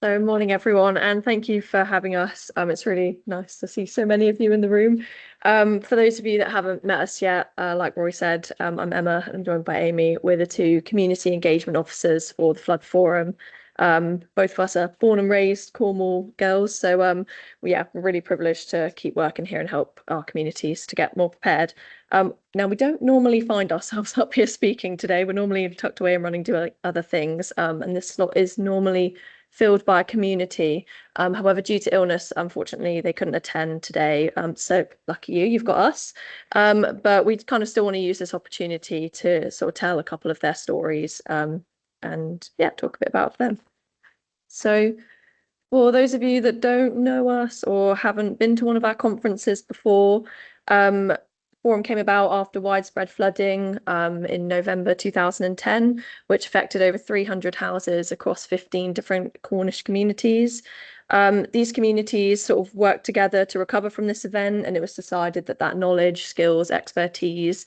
So, morning everyone, and thank you for having us. It's really nice to see so many of you in the room. For those of you that haven't met us yet, like Roy said, I'm Emma and I'm joined by Amy. We're the two community engagement officers for the Flood Forum. Both of us are born and raised Cornwall girls, so we're really privileged to keep working here and help our communities to get more prepared. Now we don't normally find ourselves up here speaking today. We're normally tucked away and running to other things, and this slot is normally filled by a community. However, due to illness, unfortunately, they couldn't attend today. So lucky you, you've got us. But we kind of still want to use this opportunity to sort of tell a couple of their stories and yeah, talk a bit about them. So for those of you that don't know us or haven't been to one of our conferences before, um, Forum came about after widespread flooding in November 2010, which affected over 300 houses across 15 different Cornish communities. These communities sort of worked together to recover from this event, and it was decided that that knowledge, skills, expertise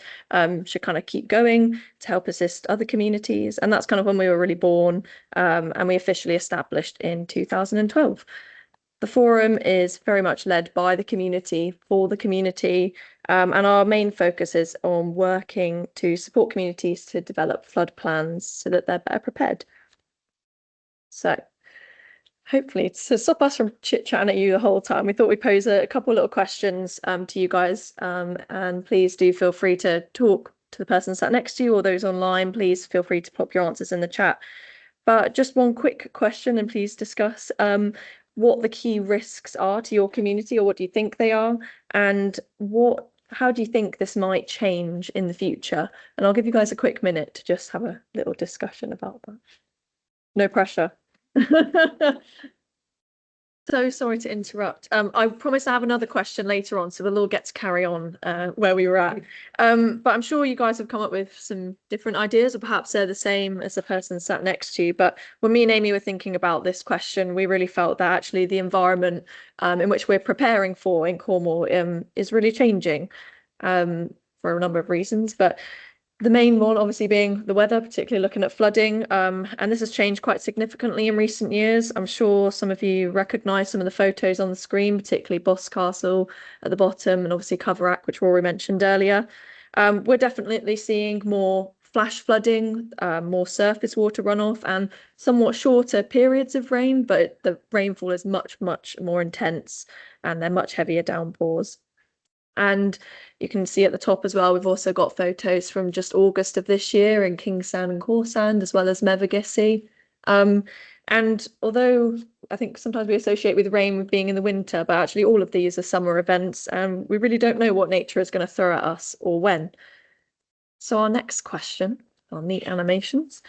should kind of keep going to help assist other communities. And that's kind of when we were really born, and we officially established in 2012. The forum is very much led by the community, for the community, and our main focus is on working to support communities to develop flood plans so that they're better prepared. So hopefully to stop us from chit-chatting at you the whole time, we thought we'd pose a couple little questions to you guys, and please do feel free to talk to the person sat next to you or those online. Please feel free to pop your answers in the chat. But just one quick question, and please discuss what the key risks are to your community, or what do you think they are, and how do you think this might change in the future? And I'll give you guys a quick minute to just have a little discussion about that. No pressure. So sorry to interrupt. I promise I have another question later on, so we'll all get to carry on where we were at. But I'm sure you guys have come up with some different ideas, or perhaps they're the same as the person sat next to you. But when me and Amy were thinking about this question, we really felt that actually the environment in which we're preparing for in Cornwall is really changing for a number of reasons. But the main one obviously being the weather, particularly looking at flooding. And this has changed quite significantly in recent years. I'm sure some of you recognise some of the photos on the screen, particularly Boscastle at the bottom and obviously Coverack, which Rory mentioned earlier. We're definitely seeing more flash flooding, more surface water runoff, and somewhat shorter periods of rain, but the rainfall is much, much more intense and they're much heavier downpours. And you can see at the top as well, we've also got photos from just August of this year in Kingsand and Corsand, as well as Mevagissey. And although I think sometimes we associate with rain with being in the winter, but actually all of these are summer events, and we really don't know what nature is going to throw at us or when. So our next question, our neat animations,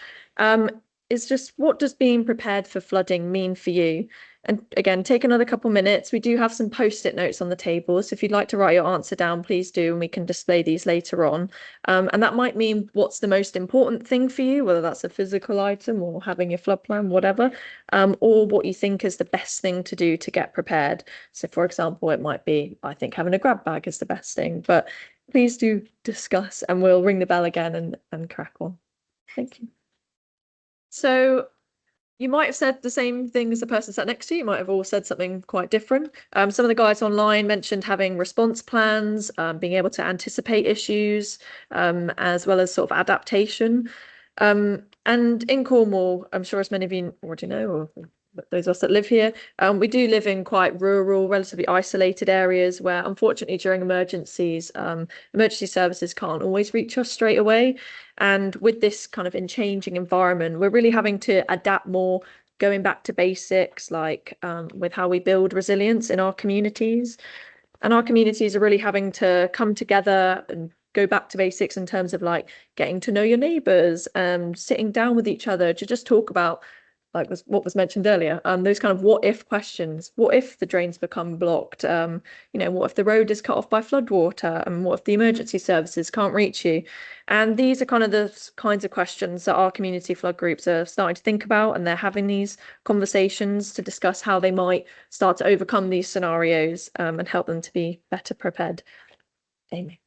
is just what does being prepared for flooding mean for you? And again, take another couple minutes. We do have some post-it notes on the table, so if you'd like to write your answer down, please do, and we can display these later on. And that might mean what's the most important thing for you, whether that's a physical item or having your flood plan, whatever, or what you think is the best thing to do to get prepared. So for example, it might be, I think having a grab bag is the best thing, but please do discuss and we'll ring the bell again and crack on. Thank you. So you might have said the same thing as the person sat next to you. You might have all said something quite different. Some of the guys online mentioned having response plans, being able to anticipate issues, as well as sort of adaptation. And in Cornwall, I'm sure as many of you already know, or those of us that live here, we do live in quite rural, relatively isolated areas where unfortunately during emergencies, emergency services can't always reach us straight away. And with this kind of in changing environment, we're really having to adapt more, going back to basics, like with how we build resilience in our communities. And our communities are really having to come together and go back to basics in terms of like getting to know your neighbours and sitting down with each other to just talk about like what was mentioned earlier, those kind of what if questions. What if the drains become blocked? What if the road is cut off by floodwater? And what if the emergency services can't reach you? And these are kind of the kinds of questions that our community flood groups are starting to think about, and they're having these conversations to discuss how they might start to overcome these scenarios and help them to be better prepared. Amy.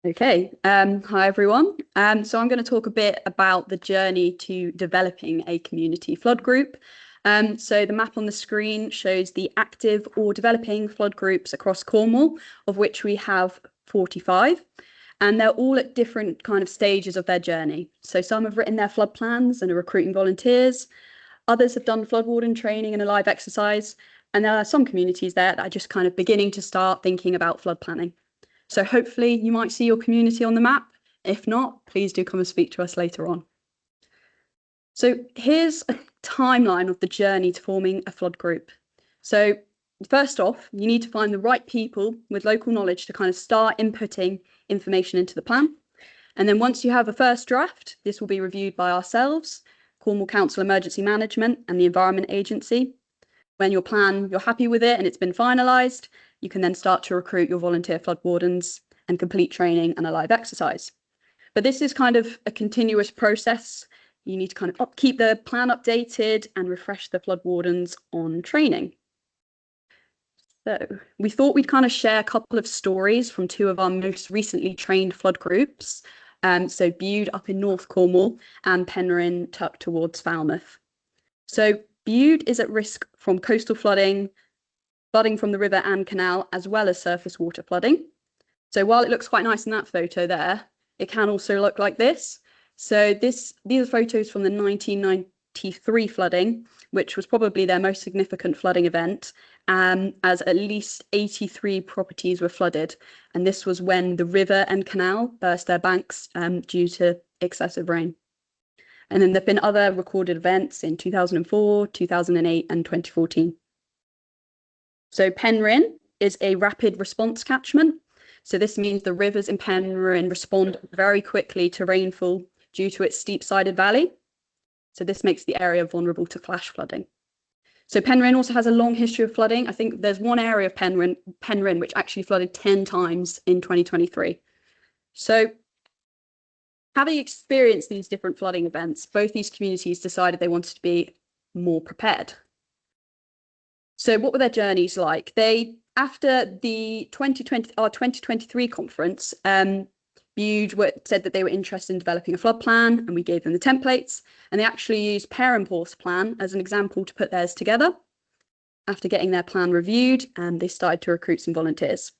Okay, hi everyone. So I'm going to talk a bit about the journey to developing a community flood group. So the map on the screen shows the active or developing flood groups across Cornwall, of which we have 45, and they're all at different kind of stages of their journey. So some have written their flood plans and are recruiting volunteers. Others have done flood warden training and a live exercise, and there are some communities there that are just kind of beginning to start thinking about flood planning. So hopefully you might see your community on the map. If not, please do come and speak to us later on. So here's a timeline of the journey to forming a flood group. So first off, you need to find the right people with local knowledge to kind of start inputting information into the plan. And then once you have a first draft, this will be reviewed by ourselves, Cornwall Council Emergency Management and the Environment Agency. When your plan, you're happy with it and it's been finalised, you can then start to recruit your volunteer flood wardens and complete training and a live exercise. But this is kind of a continuous process. You need to kind of keep the plan updated and refresh the flood wardens on training. So we thought we'd kind of share a couple of stories from two of our most recently trained flood groups. So Bude up in North Cornwall and Penryn tucked towards Falmouth. So Bude is at risk from coastal flooding from the river and canal, as well as surface water flooding. So while it looks quite nice in that photo there, it can also look like this. So these are photos from the 1993 flooding, which was probably their most significant flooding event, as at least 83 properties were flooded. And this was when the river and canal burst their banks due to excessive rain. And then there have been other recorded events in 2004, 2008 and 2014. So Penryn is a rapid response catchment. So this means the rivers in Penryn respond very quickly to rainfall due to its steep-sided valley. So this makes the area vulnerable to flash flooding. So Penryn also has a long history of flooding. I think there's one area of Penryn which actually flooded 10 times in 2023. So having experienced these different flooding events, both these communities decided they wanted to be more prepared. So what were their journeys like? After the 2023 conference, Bude said that they were interested in developing a flood plan, and we gave them the templates, and they actually used Perranporth's plan as an example to put theirs together. After getting their plan reviewed, they started to recruit some volunteers.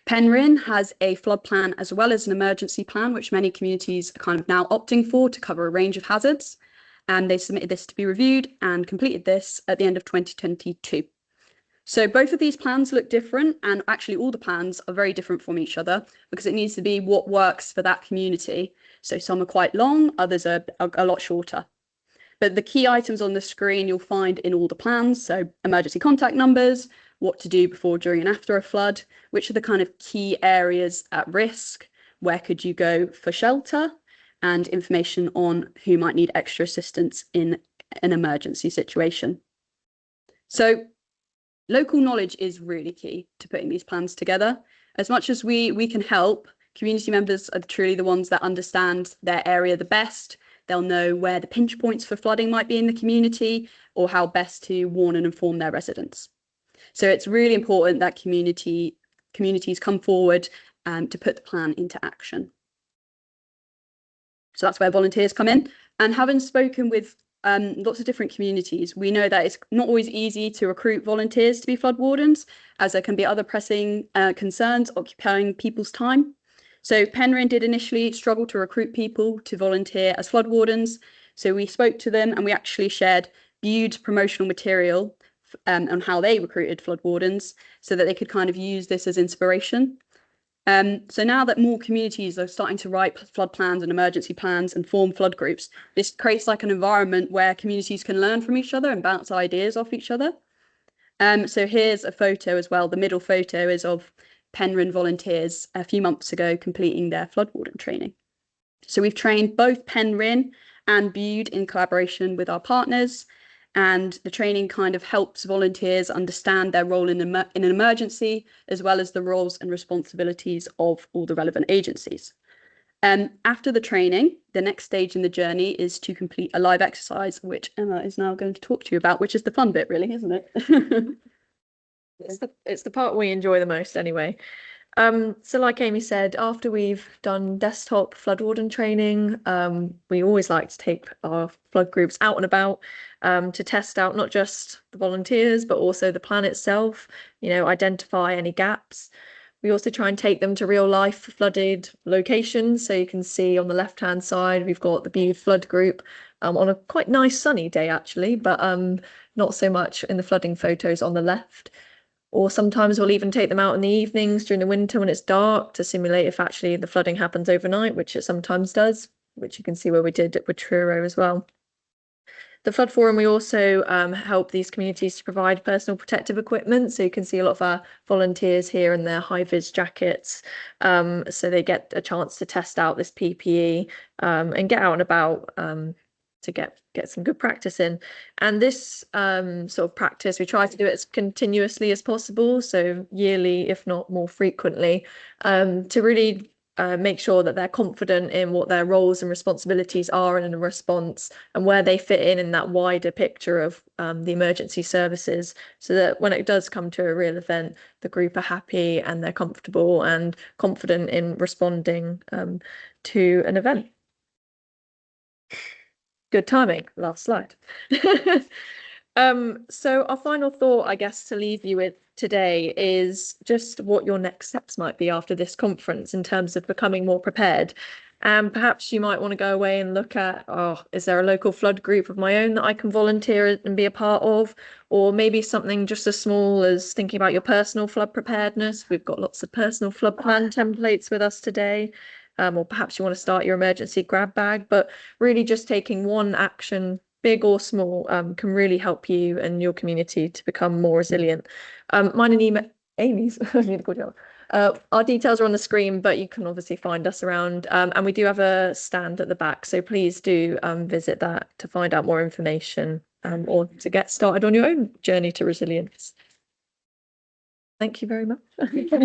Penryn has a flood plan as well as an emergency plan, which many communities are kind of now opting for to cover a range of hazards. And they submitted this to be reviewed and completed this at the end of 2022. So both of these plans look different, and actually all the plans are very different from each other because it needs to be what works for that community. So some are quite long, others are a lot shorter. But the key items on the screen you'll find in all the plans. So emergency contact numbers, what to do before, during and after a flood, which are the kind of key areas at risk, where could you go for shelter, and information on who might need extra assistance in an emergency situation. So local knowledge is really key to putting these plans together. As much as we can help, community members are truly the ones that understand their area the best. They'll know where the pinch points for flooding might be in the community, or how best to warn and inform their residents. So it's really important that communities come forward to put the plan into action. So that's where volunteers come in. And having spoken with lots of different communities, we know that it's not always easy to recruit volunteers to be flood wardens, as there can be other pressing concerns occupying people's time. So Penryn did initially struggle to recruit people to volunteer as flood wardens. So we spoke to them and we actually shared Bude's promotional material on how they recruited flood wardens so that they could kind of use this as inspiration. So now that more communities are starting to write flood plans and emergency plans and form flood groups, this creates like an environment where communities can learn from each other and bounce ideas off each other. So here's a photo as well. The middle photo is of Penryn volunteers a few months ago completing their flood warden training. So we've trained both Penryn and Bude in collaboration with our partners, and the training kind of helps volunteers understand their role in an emergency, as well as the roles and responsibilities of all the relevant agencies. After the training, the next stage in the journey is to complete a live exercise, which Emma is now going to talk to you about, which is the fun bit, really, isn't it? It's the part we enjoy the most anyway. So like Amy said, after we've done desktop flood warden training, we always like to take our flood groups out and about to test out not just the volunteers, but also the plan itself, identify any gaps. We also try and take them to real life flooded locations. So you can see on the left-hand side, we've got the Bude flood group on a quite nice sunny day, actually, but not so much in the flooding photos on the left. Or sometimes we'll even take them out in the evenings during the winter when it's dark to simulate if actually the flooding happens overnight, which it sometimes does, which you can see where we did it with Truro as well. The Flood Forum, we also help these communities to provide personal protective equipment. So you can see a lot of our volunteers here in their high-vis jackets. So they get a chance to test out this PPE and get out and about to get some good practice in. And this sort of practice, we try to do it as continuously as possible, so yearly, if not more frequently, to really make sure that they're confident in what their roles and responsibilities are in a response and where they fit in that wider picture of the emergency services, so that when it does come to a real event, the group are happy and they're comfortable and confident in responding to an event. Good timing, last slide. So our final thought, I guess, to leave you with today is just what your next steps might be after this conference in terms of becoming more prepared. And perhaps you might want to go away and look at, is there a local flood group of my own that I can volunteer and be a part of? Or maybe something just as small as thinking about your personal flood preparedness. We've got lots of personal flood plan templates with us today. Or perhaps you want to start your emergency grab bag, but really just taking one action, big or small, can really help you and your community to become more resilient. Mine and Amy's, our details are on the screen, but you can obviously find us around. And we do have a stand at the back, so please do visit that to find out more information or to get started on your own journey to resilience. Thank you very much.